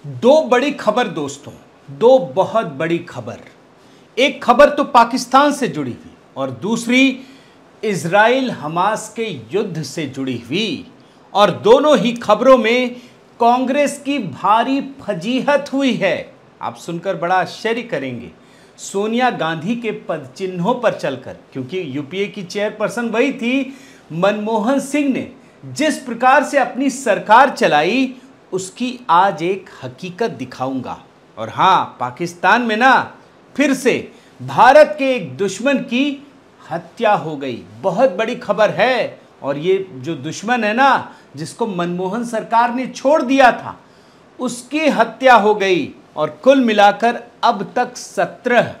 दो बड़ी खबर दोस्तों, दो बहुत बड़ी खबर। एक खबर तो पाकिस्तान से जुड़ी हुई और दूसरी इजराइल हमास के युद्ध से जुड़ी हुई। और दोनों ही खबरों में कांग्रेस की भारी फजीहत हुई है। आप सुनकर बड़ा आश्चर्य करेंगे। सोनिया गांधी के पद चिन्हों पर चलकर, क्योंकि यूपीए की चेयरपर्सन वही थी, मनमोहन सिंह ने जिस प्रकार से अपनी सरकार चलाई उसकी आज एक हकीकत दिखाऊंगा। और हाँ, पाकिस्तान में ना फिर से भारत के एक दुश्मन की हत्या हो गई। बहुत बड़ी खबर है। और ये जो दुश्मन है ना, जिसको मनमोहन सरकार ने छोड़ दिया था, उसकी हत्या हो गई। और कुल मिलाकर अब तक 17,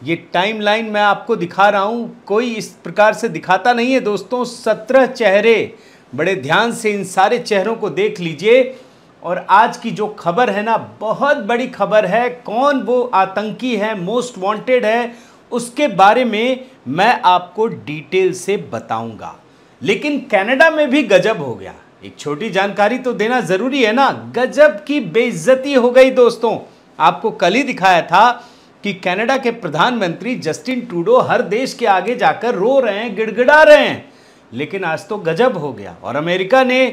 ये टाइमलाइन मैं आपको दिखा रहा हूं, कोई इस प्रकार से दिखाता नहीं है दोस्तों। 17 चेहरे, बड़े ध्यान से इन सारे चेहरों को देख लीजिए। और आज की जो खबर है ना, बहुत बड़ी खबर है। कौन वो आतंकी है, मोस्ट वांटेड है, उसके बारे में मैं आपको डिटेल से बताऊंगा। लेकिन कनाडा में भी गजब हो गया। एक छोटी जानकारी तो देना जरूरी है ना। गजब की बेइज्जती हो गई दोस्तों। आपको कल ही दिखाया था कि कनाडा के प्रधानमंत्री जस्टिन ट्रूडो हर देश के आगे जाकर रो रहे हैं, गिड़गिड़ा रहे हैं। लेकिन आज तो गजब हो गया और अमेरिका ने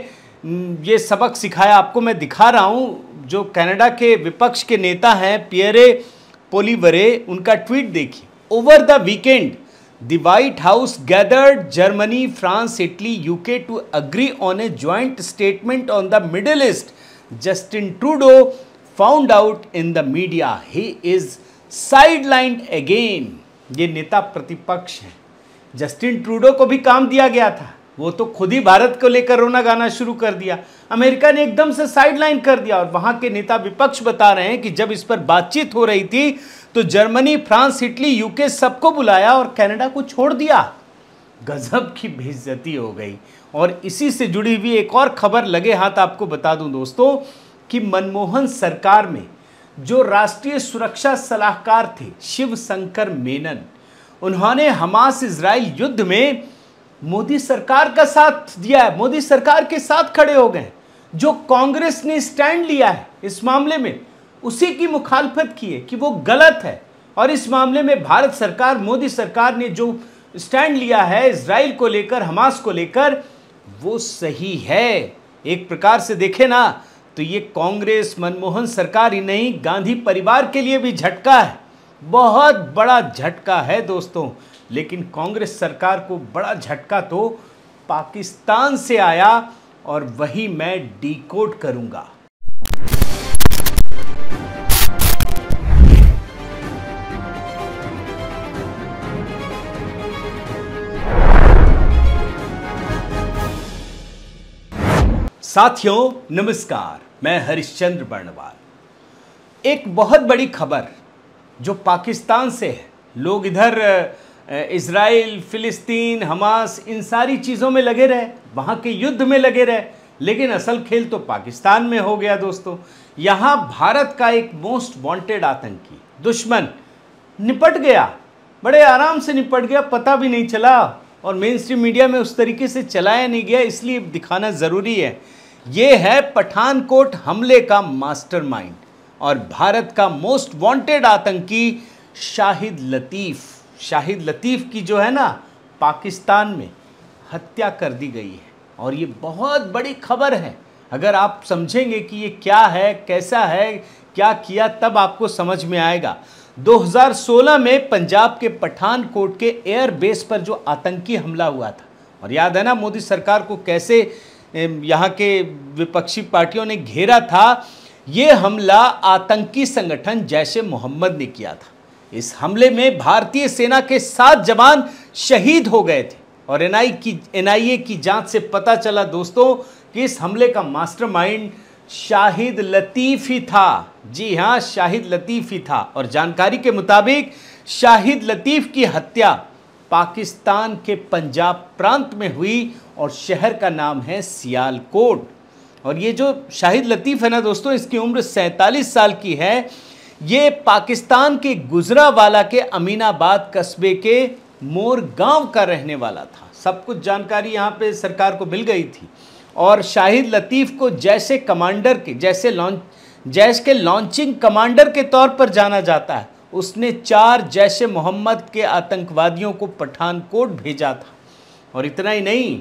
ये सबक सिखाया। आपको मैं दिखा रहा हूं, जो कनाडा के विपक्ष के नेता हैं पियरे पोलिवरे, उनका ट्वीट देखिए। Over the weekend the White House gathered Germany, France, Italy, UK to agree on a joint statement on the Middle East. Justin Trudeau found out in the media he is sidelined again. ये नेता प्रतिपक्ष हैं। Justin Trudeau को भी काम दिया गया था, वो तो खुद ही भारत को लेकर रोना गाना शुरू कर दिया। अमेरिका ने एकदम से साइडलाइन कर दिया। और वहां के नेता विपक्ष बता रहे हैं कि जब इस पर बातचीत हो रही थी तो जर्मनी, फ्रांस, इटली, यूके सबको बुलाया और कनाडा को छोड़ दिया। गजब की बेइज्जती हो गई। और इसी से जुड़ी हुई एक और खबर लगे हाथ आपको बता दूं दोस्तों कि मनमोहन सरकार में जो राष्ट्रीय सुरक्षा सलाहकार थे शिव शंकर मेनन, उन्होंने हमास इजराइल युद्ध में मोदी सरकार का साथ दिया है, मोदी सरकार के साथ खड़े हो गए। जो कांग्रेस ने स्टैंड लिया है इस मामले में, उसी की मुखालफत की है कि वो गलत है। और इस मामले में भारत सरकार, मोदी सरकार ने जो स्टैंड लिया है इजराइल को लेकर, हमास को लेकर, वो सही है। एक प्रकार से देखे ना तो ये कांग्रेस, मनमोहन सरकार ही नहीं, गांधी परिवार के लिए भी झटका है, बहुत बड़ा झटका है दोस्तों। लेकिन कांग्रेस सरकार को बड़ा झटका तो पाकिस्तान से आया और वही मैं डिकोड करूंगा। साथियों नमस्कार, मैं हरिश्चंद्र बर्णवाल। एक बहुत बड़ी खबर जो पाकिस्तान से है। लोग इधर इजराइल, फिलिस्तीन, हमास, इन सारी चीज़ों में लगे रहे, वहाँ के युद्ध में लगे रहे, लेकिन असल खेल तो पाकिस्तान में हो गया दोस्तों। यहाँ भारत का एक मोस्ट वांटेड आतंकी दुश्मन निपट गया, बड़े आराम से निपट गया, पता भी नहीं चला। और मेन स्ट्रीम मीडिया में उस तरीके से चलाया नहीं गया, इसलिए दिखाना ज़रूरी है। ये है पठानकोट हमले का मास्टरमाइंड और भारत का मोस्ट वांटेड आतंकी शाहिद लतीफ़। शाहिद लतीफ़ की जो है ना, पाकिस्तान में हत्या कर दी गई है। और ये बहुत बड़ी खबर है। अगर आप समझेंगे कि ये क्या है, कैसा है, क्या किया, तब आपको समझ में आएगा। 2016 में पंजाब के पठानकोट के एयर बेस पर जो आतंकी हमला हुआ था, और याद है ना मोदी सरकार को कैसे यहाँ के विपक्षी पार्टियों ने घेरा था। ये हमला आतंकी संगठन जैश ए मोहम्मद ने किया था। इस हमले में भारतीय सेना के 7 जवान शहीद हो गए थे। और एनआईए की जांच से पता चला दोस्तों कि इस हमले का मास्टरमाइंड शाहिद लतीफ़ ही था। जी हाँ, शाहिद लतीफ़ ही था। और जानकारी के मुताबिक शाहिद लतीफ़ की हत्या पाकिस्तान के पंजाब प्रांत में हुई और शहर का नाम है सियालकोट। और ये जो शाहिद लतीफ़ है ना दोस्तों, इसकी उम्र 47 साल की है। ये पाकिस्तान के गुजरावाला के अमीनाबाद कस्बे के मोर गांव का रहने वाला था। सब कुछ जानकारी यहाँ पे सरकार को मिल गई थी। और शाहिद लतीफ़ को जैसे कमांडर के, जैश के लॉन्चिंग कमांडर के तौर पर जाना जाता है, उसने 4 जैश ए मोहम्मद के आतंकवादियों को पठानकोट भेजा था। और इतना ही नहीं,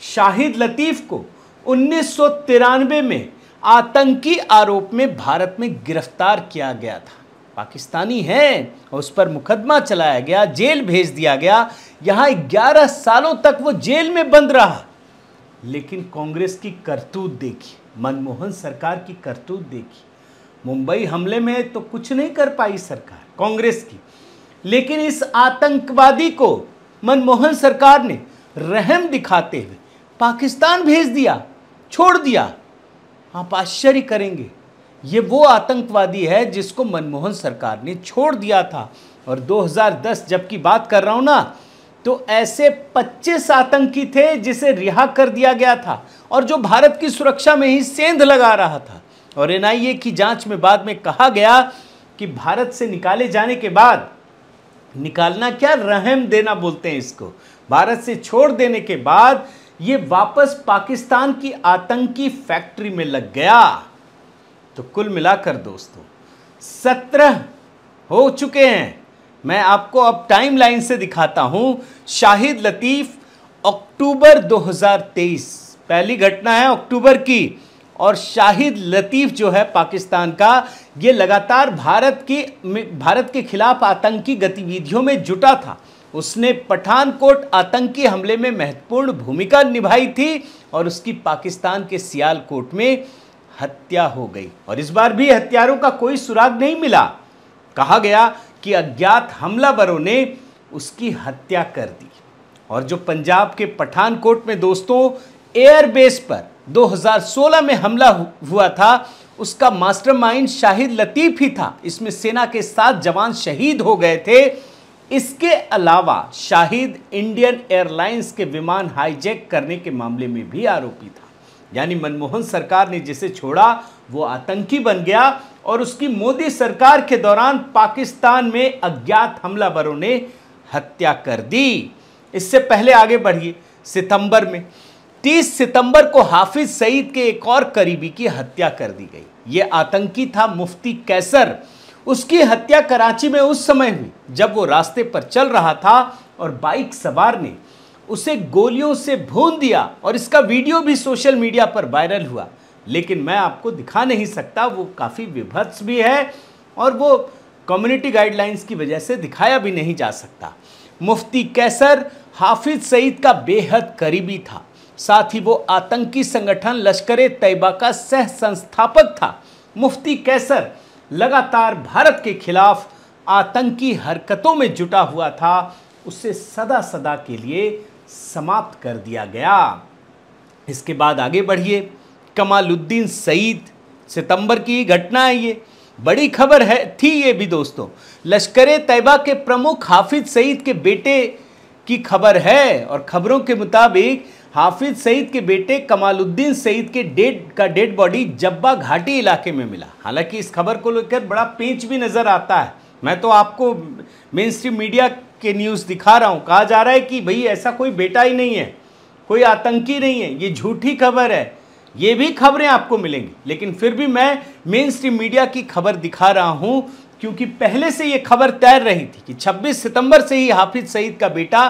शाहिद लतीफ़ को 1993 में आतंकी आरोप में भारत में गिरफ्तार किया गया था। पाकिस्तानी है और उस पर मुकदमा चलाया गया, जेल भेज दिया गया। यहाँ 11 सालों तक वो जेल में बंद रहा। लेकिन कांग्रेस की करतूत देखी, मनमोहन सरकार की करतूत देखी। मुंबई हमले में तो कुछ नहीं कर पाई सरकार कांग्रेस की, लेकिन इस आतंकवादी को मनमोहन सरकार ने रहम दिखाते हुए पाकिस्तान भेज दिया, छोड़ दिया। आप आश्चर्य करेंगे, ये वो आतंकवादी है जिसको मनमोहन सरकार ने छोड़ दिया था। और 2010 जब की बात कर रहा हूं ना, तो ऐसे 25 आतंकी थे जिसे रिहा कर दिया गया था और जो भारत की सुरक्षा में ही सेंध लगा रहा था। और एनआईए की जांच में बाद में कहा गया कि भारत से निकाले जाने के बाद, निकालना क्या, रहम देना बोलते हैं इसको, भारत से छोड़ देने के बाद ये वापस पाकिस्तान की आतंकी फैक्ट्री में लग गया। तो कुल मिलाकर दोस्तों 17 हो चुके हैं। मैं आपको अब टाइमलाइन से दिखाता हूं। शाहिद लतीफ़ अक्टूबर 2023 पहली घटना है अक्टूबर की। और शाहिद लतीफ़ जो है पाकिस्तान का, ये लगातार भारत के खिलाफ आतंकी गतिविधियों में जुटा था। उसने पठानकोट आतंकी हमले में महत्वपूर्ण भूमिका निभाई थी और उसकी पाकिस्तान के सियालकोट में हत्या हो गई। और इस बार भी हत्यारों का कोई सुराग नहीं मिला। कहा गया कि अज्ञात हमलावरों ने उसकी हत्या कर दी। और जो पंजाब के पठानकोट में दोस्तों एयरबेस पर 2016 में हमला हुआ था, उसका मास्टरमाइंड शाहिद लतीफ़ ही था। इसमें सेना के 7 जवान शहीद हो गए थे। इसके अलावा शाहिद इंडियन एयरलाइंस के विमान हाईजैक करने के मामले में भी आरोपी था। यानी मनमोहन सरकार ने जिसे छोड़ा वो आतंकी बन गया और उसकी मोदी सरकार के दौरान पाकिस्तान में अज्ञात हमलावरों ने हत्या कर दी। इससे पहले आगे बढ़िए, सितंबर में 30 सितंबर को हाफिज सईद के एक और करीबी की हत्या कर दी गई। ये आतंकी था मुफ्ती कैसर। उसकी हत्या कराची में उस समय हुई जब वो रास्ते पर चल रहा था और बाइक सवार ने उसे गोलियों से भून दिया। और इसका वीडियो भी सोशल मीडिया पर वायरल हुआ, लेकिन मैं आपको दिखा नहीं सकता, वो काफ़ी विभत्स भी है और वो कम्युनिटी गाइडलाइंस की वजह से दिखाया भी नहीं जा सकता। मुफ्ती कैसर हाफिज सईद का बेहद करीबी था। साथ ही वो आतंकी संगठन लश्कर-ए तैयबा का सह संस्थापक था। मुफ्ती कैसर लगातार भारत के खिलाफ आतंकी हरकतों में जुटा हुआ था। उसे सदा सदा के लिए समाप्त कर दिया गया। इसके बाद आगे बढ़िए, कमालुद्दीन सईद, सितंबर की घटना है ये, बड़ी खबर है थी ये भी दोस्तों। लश्कर-ए तैयबा के प्रमुख हाफिज सईद के बेटे की खबर है और खबरों के मुताबिक हाफिज सईद के बेटे कमालुद्दीन सईद के डेड बॉडी जब्बा घाटी इलाके में मिला। हालांकि इस खबर को लेकर बड़ा पेंच भी नजर आता है। मैं तो आपको मेन स्ट्रीम मीडिया के न्यूज़ दिखा रहा हूँ। कहा जा रहा है कि भाई ऐसा कोई बेटा ही नहीं है, कोई आतंकी नहीं है, ये झूठी खबर है। ये भी खबरें आपको मिलेंगी, लेकिन फिर भी मैं मेन स्ट्रीम मीडिया की खबर दिखा रहा हूँ क्योंकि पहले से ये खबर तैर रही थी कि 26 सितंबर से ही हाफिज सईद का बेटा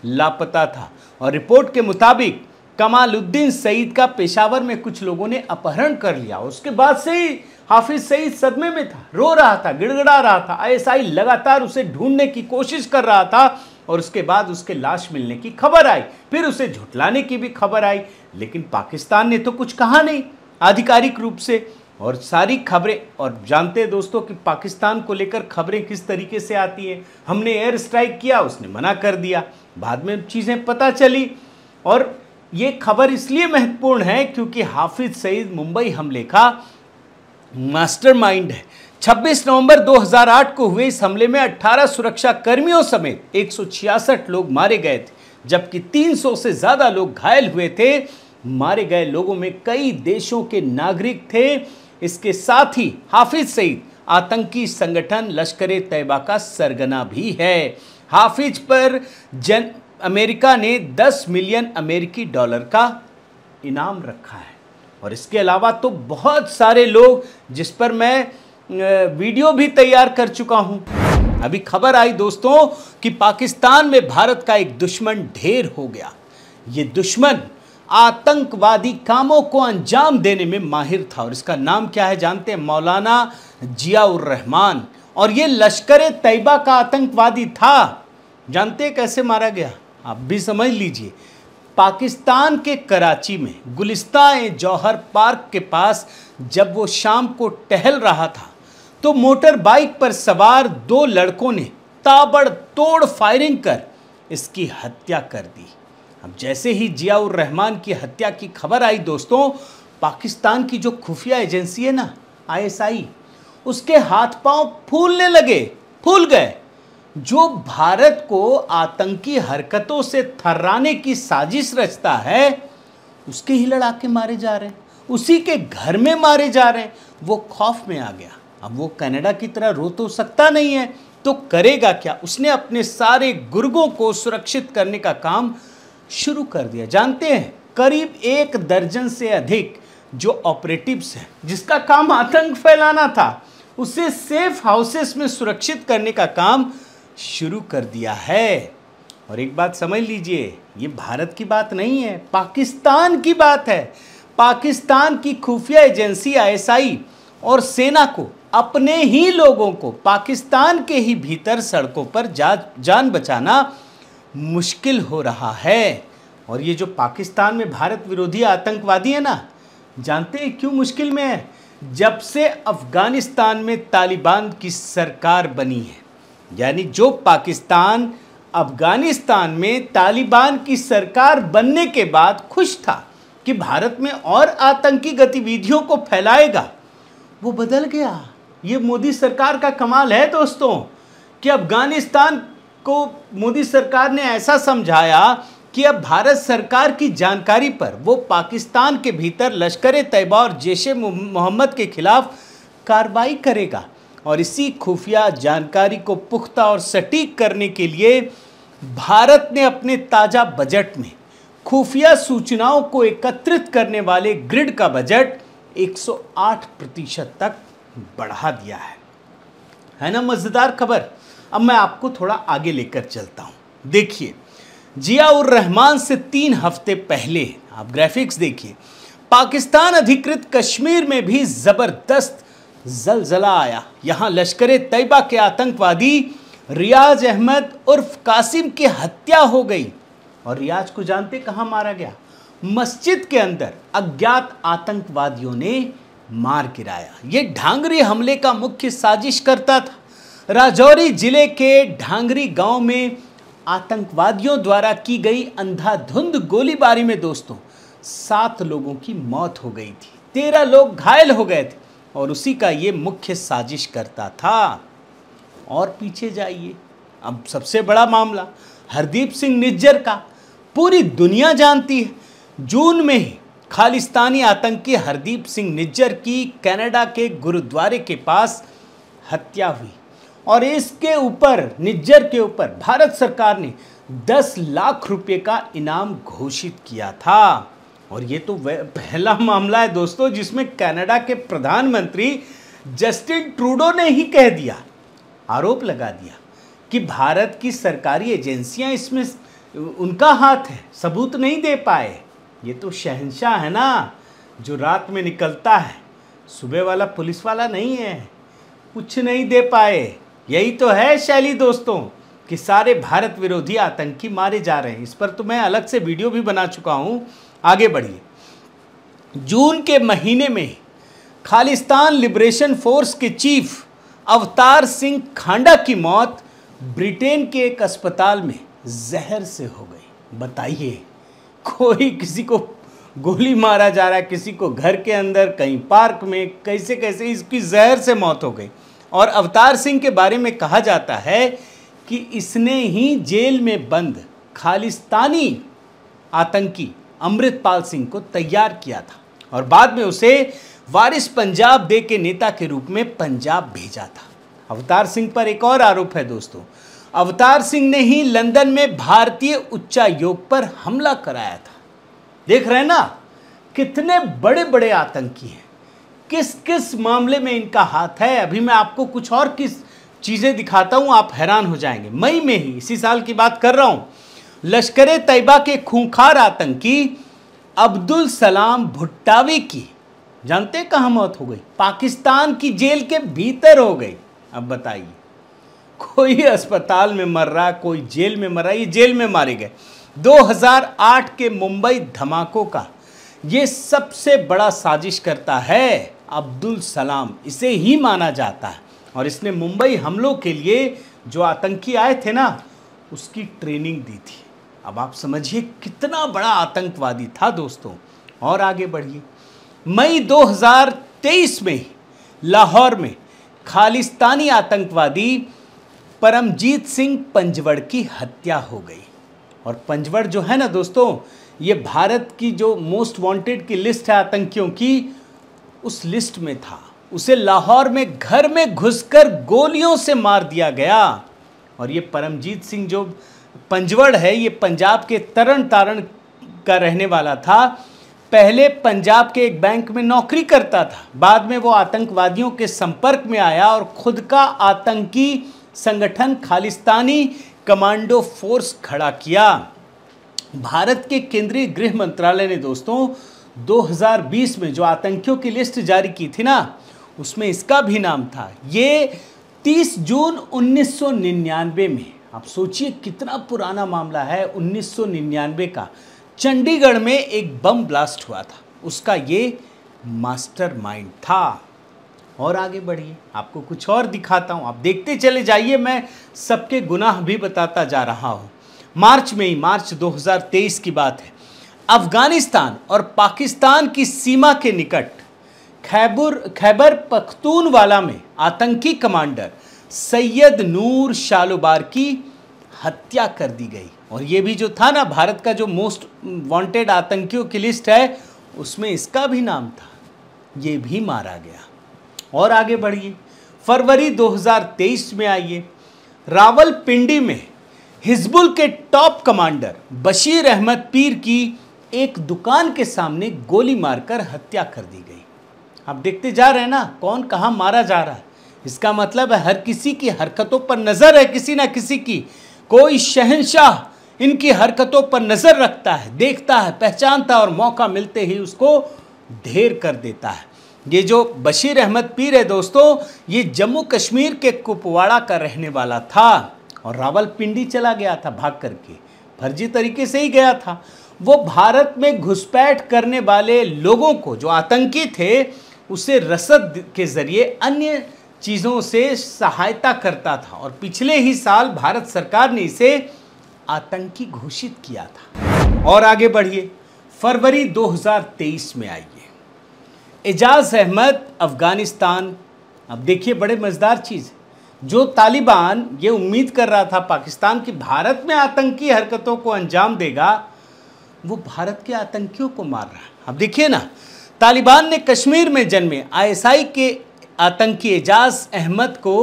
लापता था। और रिपोर्ट के मुताबिक कमालुद्दीन सईद का पेशावर में कुछ लोगों ने अपहरण कर लिया। उसके बाद से ही हाफिज सईद सदमे में था, रो रहा था, गिड़गिड़ा रहा था। आईएसआई लगातार उसे ढूंढने की कोशिश कर रहा था और उसके बाद उसके लाश मिलने की खबर आई, फिर उसे झुठलाने की भी खबर आई, लेकिन पाकिस्तान ने तो कुछ कहा नहीं आधिकारिक रूप से। और सारी खबरें, और जानते हैं दोस्तों कि पाकिस्तान को लेकर खबरें किस तरीके से आती हैं। हमने एयर स्ट्राइक किया, उसने मना कर दिया, बाद में चीज़ें पता चली। और ये खबर इसलिए महत्वपूर्ण है क्योंकि हाफिज सईद मुंबई हमले का मास्टरमाइंड है। 26 नवंबर 2008 को हुए इस हमले में 18 सुरक्षा कर्मियों समेत 166 लोग मारे गए थे, जबकि 300 से ज़्यादा लोग घायल हुए थे। मारे गए लोगों में कई देशों के नागरिक थे। इसके साथ ही हाफिज सईद आतंकी संगठन लश्कर-ए तैयबा का सरगना भी है। हाफिज पर अमेरिका ने 10 मिलियन अमेरिकी डॉलर का इनाम रखा है। और इसके अलावा तो बहुत सारे लोग जिस पर मैं वीडियो भी तैयार कर चुका हूं। अभी खबर आई दोस्तों कि पाकिस्तान में भारत का एक दुश्मन ढेर हो गया। ये दुश्मन आतंकवादी कामों को अंजाम देने में माहिर था और इसका नाम क्या है जानते हैं? मौलाना जियाउर रहमान। और ये लश्कर तैयबा का आतंकवादी था। जानते हैं कैसे मारा गया? आप भी समझ लीजिए। पाकिस्तान के कराची में गुलिस्तान-ए-जौहर पार्क के पास जब वो शाम को टहल रहा था तो मोटर बाइक पर सवार 2 लड़कों ने ताबड़तोड़ फायरिंग कर इसकी हत्या कर दी। अब जैसे ही जियाउर रहमान की हत्या की खबर आई दोस्तों, पाकिस्तान की जो खुफिया एजेंसी है ना, ISI, उसके हाथ पांव फूलने लगे, फूल गए। जो भारत को आतंकी हरकतों से थर्राने की साजिश रचता है उसके ही लड़ाके मारे जा रहे हैं, उसी के घर में मारे जा रहे हैं। वो खौफ में आ गया। अब वो कनाडा की तरह रो तो सकता नहीं है, तो करेगा क्या? उसने अपने सारे गुर्गों को सुरक्षित करने का काम शुरू कर दिया। जानते हैं, करीब 1 दर्जन से अधिक जो ऑपरेटिव्स हैं जिसका काम आतंक फैलाना था, उसे सेफ हाउसेस में सुरक्षित करने का काम शुरू कर दिया है। और एक बात समझ लीजिए, ये भारत की बात नहीं है, पाकिस्तान की बात है। पाकिस्तान की खुफिया एजेंसी ISI और सेना को अपने ही लोगों को पाकिस्तान के ही भीतर सड़कों पर जान बचाना मुश्किल हो रहा है। और ये जो पाकिस्तान में भारत विरोधी आतंकवादी है ना, जानते हैं क्यों मुश्किल में है? जब से अफगानिस्तान में तालिबान की सरकार बनी है, यानी जो पाकिस्तान अफगानिस्तान में तालिबान की सरकार बनने के बाद खुश था कि भारत में और आतंकी गतिविधियों को फैलाएगा, वो बदल गया। ये मोदी सरकार का कमाल है दोस्तों कि अफगानिस्तान को मोदी सरकार ने ऐसा समझाया कि अब भारत सरकार की जानकारी पर वो पाकिस्तान के भीतर लश्कर तैयबा और जैश-ए-मोहम्मद के खिलाफ कार्रवाई करेगा। और इसी खुफिया जानकारी को पुख्ता और सटीक करने के लिए भारत ने अपने ताज़ा बजट में खुफिया सूचनाओं को एकत्रित करने वाले ग्रिड का बजट 108% तक बढ़ा दिया है ना मज़ेदार खबर? अब मैं आपको थोड़ा आगे लेकर चलता हूं। देखिए, जियाउर रहमान से 3 हफ्ते पहले आप ग्राफिक्स देखिए, पाकिस्तान अधिकृत कश्मीर में भी जबरदस्त जलजला आया। यहां लश्कर तैयबा के आतंकवादी रियाज अहमद उर्फ कासिम की हत्या हो गई। और रियाज को जानते कहां मारा गया? मस्जिद के अंदर अज्ञात आतंकवादियों ने मार गिराया। यह ढांगरी हमले का मुख्य साजिश करता था। राजौरी जिले के ढांगरी गांव में आतंकवादियों द्वारा की गई अंधाधुंध गोलीबारी में दोस्तों 7 लोगों की मौत हो गई थी, 13 लोग घायल हो गए थे और उसी का ये मुख्य साजिश करता था। और पीछे जाइए, अब सबसे बड़ा मामला हरदीप सिंह निज्जर का पूरी दुनिया जानती है। जून में ही खालिस्तानी आतंकी हरदीप सिंह निज्जर की कनाडा के गुरुद्वारे के पास हत्या हुई और इसके ऊपर, निज्जर के ऊपर भारत सरकार ने 10 लाख रुपए का इनाम घोषित किया था। और ये तो पहला मामला है दोस्तों जिसमें कनाडा के प्रधानमंत्री जस्टिन ट्रूडो ने ही कह दिया, आरोप लगा दिया कि भारत की सरकारी एजेंसियां इसमें उनका हाथ है, सबूत नहीं दे पाए। ये तो शहंशाह है ना, जो रात में निकलता है, सुबह वाला पुलिस वाला नहीं है, कुछ नहीं दे पाए। यही तो है शैली दोस्तों कि सारे भारत विरोधी आतंकी मारे जा रहे हैं। इस पर तो मैं अलग से वीडियो भी बना चुका हूं। आगे बढ़िए। जून के महीने में खालिस्तान लिबरेशन फोर्स के चीफ अवतार सिंह खांडा की मौत ब्रिटेन के एक अस्पताल में जहर से हो गई। बताइए, कोई किसी को गोली मारा जा रहा है, किसी को घर के अंदर, कहीं पार्क में, कैसे कैसे इसकी जहर से मौत हो गई। और अवतार सिंह के बारे में कहा जाता है कि इसने ही जेल में बंद खालिस्तानी आतंकी अमृतपाल सिंह को तैयार किया था और बाद में उसे वारिस पंजाब डे के नेता के रूप में पंजाब भेजा था। अवतार सिंह पर एक और आरोप है दोस्तों, अवतार सिंह ने ही लंदन में भारतीय उच्चायोग पर हमला कराया था। देख रहे हैं ना कितने बड़े बड़े आतंकी हैं, किस किस मामले में इनका हाथ है। अभी मैं आपको कुछ और किस चीज़ें दिखाता हूं, आप हैरान हो जाएंगे। मई में ही, इसी साल की बात कर रहा हूं, लश्कर तैयबा के खूंखार आतंकी अब्दुल सलाम भुट्टावी की जानते कहां मौत हो गई? पाकिस्तान की जेल के भीतर हो गई। अब बताइए, कोई अस्पताल में मर रहा, कोई जेल में मर रहा, ये जेल में मारे गए। 2008 के मुंबई धमाकों का ये सबसे बड़ा साजिश करता है अब्दुल सलाम, इसे ही माना जाता है। और इसने मुंबई हमलों के लिए जो आतंकी आए थे ना, उसकी ट्रेनिंग दी थी। अब आप समझिए कितना बड़ा आतंकवादी था दोस्तों। और आगे बढ़िए, मई 2023 में लाहौर में खालिस्तानी आतंकवादी परमजीत सिंह पंजवड़ की हत्या हो गई। और पंजवड़ जो है ना दोस्तों, ये भारत की जो मोस्ट वांटेड की लिस्ट है आतंकियों की, उस लिस्ट में था। उसे लाहौर में घर में घुसकर गोलियों से मार दिया गया। और ये परमजीत सिंह जो पंजवड़ है, ये पंजाब के तरन तारण का रहने वाला था। पहले पंजाब के एक बैंक में नौकरी करता था, बाद में वो आतंकवादियों के संपर्क में आया और खुद का आतंकी संगठन खालिस्तानी कमांडो फोर्स खड़ा किया। भारत के केंद्रीय गृह मंत्रालय ने दोस्तों 2020 में जो आतंकियों की लिस्ट जारी की थी ना, उसमें इसका भी नाम था। ये 30 जून 1999 में, आप सोचिए कितना पुराना मामला है, 1999 का, चंडीगढ़ में एक बम ब्लास्ट हुआ था, उसका ये मास्टरमाइंड था। और आगे बढ़िए, आपको कुछ और दिखाता हूं, आप देखते चले जाइए, मैं सबके गुनाह भी बताता जा रहा हूं। मार्च 2023 की बात है। अफगानिस्तान और पाकिस्तान की सीमा के निकट खैबर पख्तूनवाला में आतंकी कमांडर सैयद नूर शालोबार की हत्या कर दी गई। और ये भी जो था ना, भारत का जो मोस्ट वांटेड आतंकियों की लिस्ट है, उसमें इसका भी नाम था, ये भी मारा गया। और आगे बढ़िए, फरवरी 2023 में आइए, रावलपिंडी में हिजबुल के टॉप कमांडर बशीर अहमद पीर की एक दुकान के सामने गोली मारकर हत्या कर दी गई। आप देखते जा रहे हैं ना, कौन कहां मारा जा रहा है। इसका मतलब है हर किसी की हरकतों पर नजर है, किसी ना किसी की। कोई शहंशाह इनकी हरकतों पर नजर रखता है, देखता है, पहचानता है और मौका मिलते ही उसको ढेर कर देता है। ये जो बशीर अहमद पीर है दोस्तों, ये जम्मू कश्मीर के कुपवाड़ा का रहने वाला था और रावलपिंडी चला गया था भाग करके, फर्जी तरीके से ही गया था। वो भारत में घुसपैठ करने वाले लोगों को, जो आतंकी थे, उसे रसद के जरिए अन्य चीज़ों से सहायता करता था। और पिछले ही साल भारत सरकार ने इसे आतंकी घोषित किया था। और आगे बढ़िए, फरवरी 2023 में आइए, एजाज अहमद अफगानिस्तान। अब देखिए बड़े मज़ेदार चीज़, जो तालिबान ये उम्मीद कर रहा था पाकिस्तान की भारत में आतंकी हरकतों को अंजाम देगा, वो भारत के आतंकियों को मार रहा है। अब देखिए ना, तालिबान ने कश्मीर में जन्मे आईएसआई के आतंकी एजाज अहमद को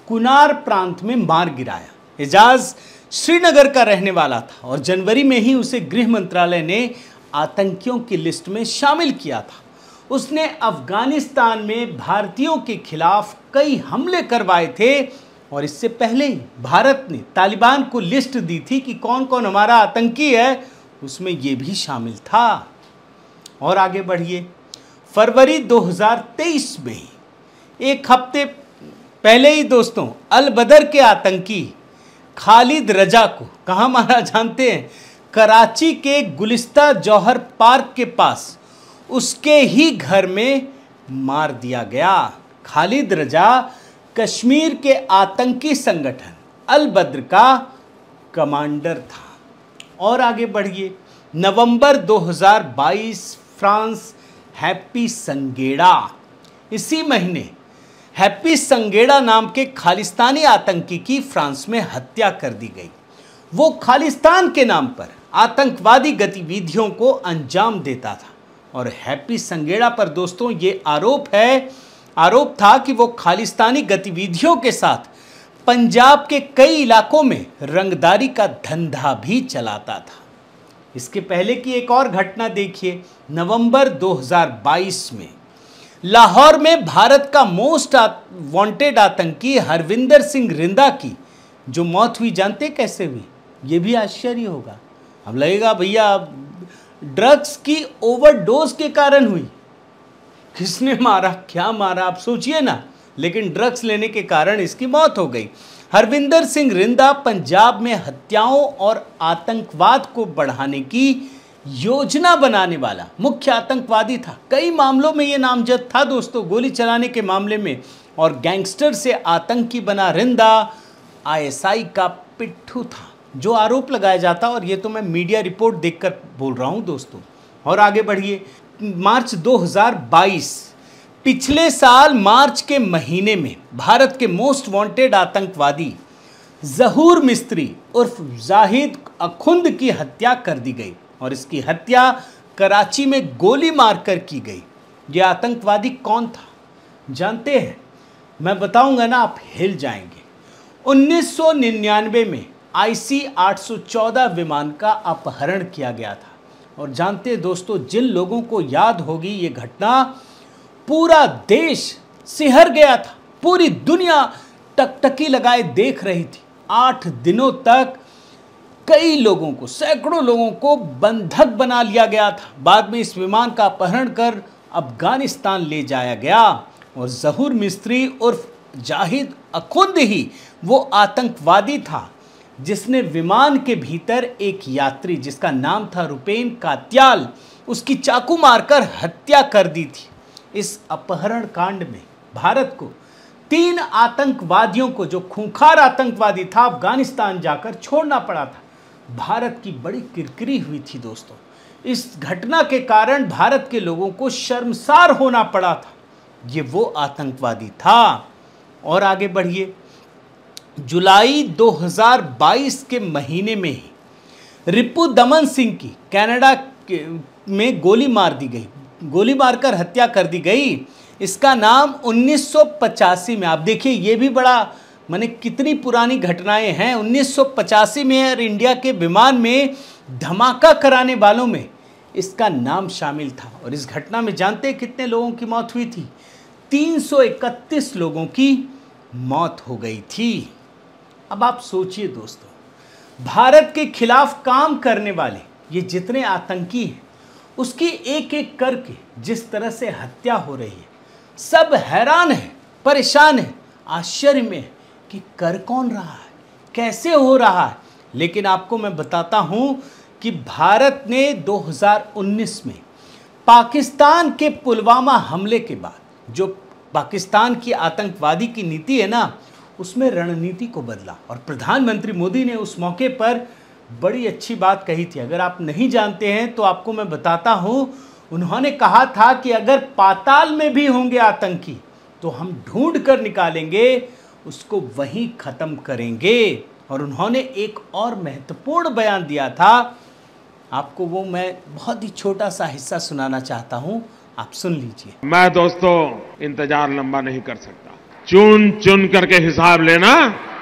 कुनार प्रांत में मार गिराया। एजाज श्रीनगर का रहने वाला था और जनवरी में ही उसे गृह मंत्रालय ने आतंकियों की लिस्ट में शामिल किया था। उसने अफगानिस्तान में भारतीयों के खिलाफ कई हमले करवाए थे और इससे पहले ही भारत ने तालिबान को लिस्ट दी थी कि कौन कौन हमारा आतंकी है, उसमें ये भी शामिल था। और आगे बढ़िए, फरवरी 2023 में एक हफ्ते पहले ही दोस्तों, अल बदर के आतंकी खालिद रजा को कहाँ मारा जानते हैं? कराची के गुलिस्ता जौहर पार्क के पास उसके ही घर में मार दिया गया। खालिद रजा कश्मीर के आतंकी संगठन अल बद्र का कमांडर था। और आगे बढ़िए, नवंबर 2022, फ्रांस, हैप्पी संगेड़ा। इसी महीने हैप्पी संगेड़ा नाम के खालिस्तानी आतंकी की फ्रांस में हत्या कर दी गई। वो खालिस्तान के नाम पर आतंकवादी गतिविधियों को अंजाम देता था। और हैप्पी संगेड़ा पर दोस्तों ये आरोप था कि वो खालिस्तानी गतिविधियों के साथ पंजाब के कई इलाकों में रंगदारी का धंधा भी चलाता था। इसके पहले की एक और घटना देखिए, नवंबर 2022 में लाहौर में भारत का मोस्ट वांटेड आतंकी हरविंदर सिंह रिंदा की जो मौत हुई, जानते कैसे हुई? ये भी आश्चर्य होगा। अब लगेगा भैया ड्रग्स की ओवरडोज के कारण हुई। किसने मारा, क्या मारा, आप सोचिए ना, लेकिन ड्रग्स लेने के कारण इसकी मौत हो गई। हरविंदर सिंह रिंदा पंजाब में हत्याओं और आतंकवाद को बढ़ाने की योजना बनाने वाला मुख्य आतंकवादी था। कई मामलों में यह नामजद था दोस्तों, गोली चलाने के मामले में, और गैंगस्टर से आतंकी बना रिंदा आईएसआई का पिट्ठू था, जो आरोप लगाया जाता। और ये तो मैं मीडिया रिपोर्ट देखकर बोल रहा हूं दोस्तों। और आगे बढ़िए, मार्च 2022, पिछले साल मार्च के महीने में भारत के मोस्ट वांटेड आतंकवादी जहूर मिस्त्री उर्फ जाहिद अखुंद की हत्या कर दी गई, और इसकी हत्या कराची में गोली मारकर की गई। यह आतंकवादी कौन था जानते हैं? मैं बताऊंगा ना, आप हिल जाएंगे। 1999 में IC 814 विमान का अपहरण किया गया था। और जानते हैं दोस्तों, जिन लोगों को याद होगी ये घटना, पूरा देश सिहर गया था, पूरी दुनिया टकटकी लगाए देख रही थी। 8 दिनों तक कई लोगों को, सैकड़ों लोगों को बंधक बना लिया गया था। बाद में इस विमान का अपहरण कर अफगानिस्तान ले जाया गया, और जहूर मिस्त्री उर्फ जाहिद अखुंद ही वो आतंकवादी था जिसने विमान के भीतर एक यात्री जिसका नाम था रुपेन कात्याल, उसकी चाकू मारकर हत्या कर दी थी। इस अपहरण कांड में भारत को 3 आतंकवादियों को, जो खूंखार आतंकवादी था, अफगानिस्तान जाकर छोड़ना पड़ा था। भारत की बड़ी किरकिरी हुई थी दोस्तों। इस घटना के कारण भारत के लोगों को शर्मसार होना पड़ा था। ये वो आतंकवादी था। और आगे बढ़िए, जुलाई 2022 के महीने में ही रिपु दमन सिंह की कनाडा में गोली मार दी गई, गोली मारकर हत्या कर दी गई। इसका नाम 1985 में, आप देखिए ये भी बड़ा, माने कितनी पुरानी घटनाएं हैं। 1985 में एयर इंडिया के विमान में धमाका कराने वालों में इसका नाम शामिल था। और इस घटना में जानते हैं कितने लोगों की मौत हुई थी? 331 लोगों की मौत हो गई थी। अब आप सोचिए दोस्तों, भारत के खिलाफ काम करने वाले ये जितने आतंकी हैं, उसकी एक एक करके जिस तरह से हत्या हो रही है, सब हैरान है, परेशान है, आश्चर्य में है कि कर कौन रहा है, कैसे हो रहा है। लेकिन आपको मैं बताता हूं कि भारत ने 2019 में पाकिस्तान के पुलवामा हमले के बाद, जो पाकिस्तान की आतंकवादी की नीति है ना, उसमें रणनीति को बदला। और प्रधानमंत्री मोदी ने उस मौके पर बड़ी अच्छी बात कही थी। अगर आप नहीं जानते हैं तो आपको मैं बताता हूं। उन्होंने कहा था कि अगर पाताल में भी होंगे आतंकी तो हम ढूंढ कर निकालेंगे, उसको वहीं खत्म करेंगे। और उन्होंने एक और महत्वपूर्ण बयान दिया था, आपको वो मैं बहुत ही छोटा सा हिस्सा सुनाना चाहता हूं, आप सुन लीजिए। मैं दोस्तों इंतजार लंबा नहीं कर सकता, चुन चुन करके हिसाब लेना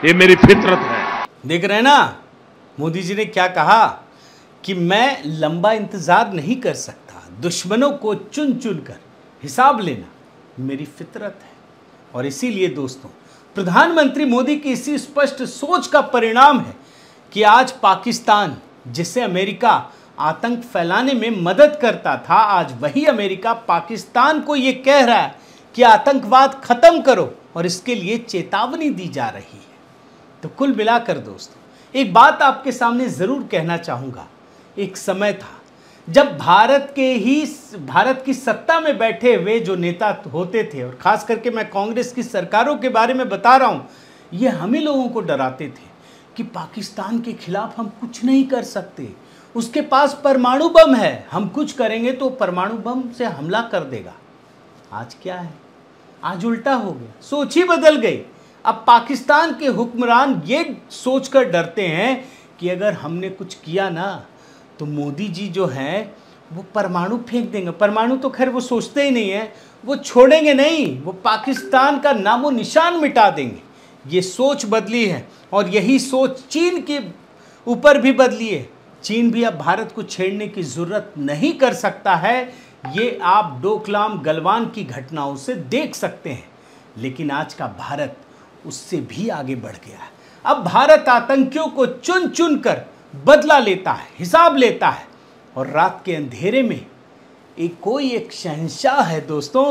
ये मेरी फितरत है। देख रहे हैं ना, मोदी जी ने क्या कहा कि मैं लंबा इंतजार नहीं कर सकता, दुश्मनों को चुन चुन कर हिसाब लेना मेरी फितरत है। और इसीलिए दोस्तों, प्रधानमंत्री मोदी की इसी स्पष्ट सोच का परिणाम है कि आज पाकिस्तान, जिसे अमेरिका आतंक फैलाने में मदद करता था, आज वही अमेरिका पाकिस्तान को यह कह रहा है कि आतंकवाद खत्म करो, और इसके लिए चेतावनी दी जा रही है। तो कुल मिलाकर दोस्तों, एक बात आपके सामने जरूर कहना चाहूंगा। एक समय था जब भारत की सत्ता में बैठे हुए जो नेता होते थे, और खास करके मैं कांग्रेस की सरकारों के बारे में बता रहा हूं, ये हम ही लोगों को डराते थे कि पाकिस्तान के खिलाफ हम कुछ नहीं कर सकते, उसके पास परमाणु बम है, हम कुछ करेंगे तो परमाणु बम से हमला कर देगा। आज क्या है? आज उल्टा हो गया, सोच ही बदल गई। अब पाकिस्तान के हुक्मरान ये सोचकर डरते हैं कि अगर हमने कुछ किया ना तो मोदी जी जो हैं वो परमाणु फेंक देंगे। परमाणु तो खैर वो सोचते ही नहीं है, वो छोड़ेंगे नहीं, वो पाकिस्तान का नामो निशान मिटा देंगे। ये सोच बदली है, और यही सोच चीन के ऊपर भी बदली है। चीन भी अब भारत को छेड़ने की जरूरत नहीं कर सकता है, ये आप डोकलाम गलवान की घटनाओं से देख सकते हैं। लेकिन आज का भारत उससे भी आगे बढ़ गया है। अब भारत आतंकियों को चुन चुन कर बदला लेता है, हिसाब लेता है, और रात के अंधेरे में कोई एक शहंशाह है दोस्तों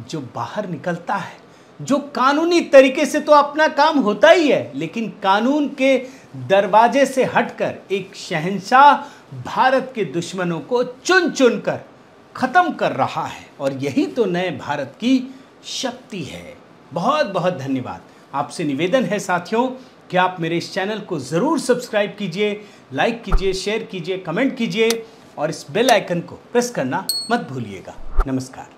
जो बाहर निकलता है, जो कानूनी तरीके से तो अपना काम होता ही है, लेकिन कानून के दरवाजे से हटकर एक शहंशाह भारत के दुश्मनों को चुन चुन कर खत्म कर रहा है। और यही तो नए भारत की शक्ति है। बहुत बहुत धन्यवाद। आपसे निवेदन है साथियों कि आप मेरे इस चैनल को ज़रूर सब्सक्राइब कीजिए, लाइक कीजिए, शेयर कीजिए, कमेंट कीजिए और इस बेल आइकन को प्रेस करना मत भूलिएगा। नमस्कार।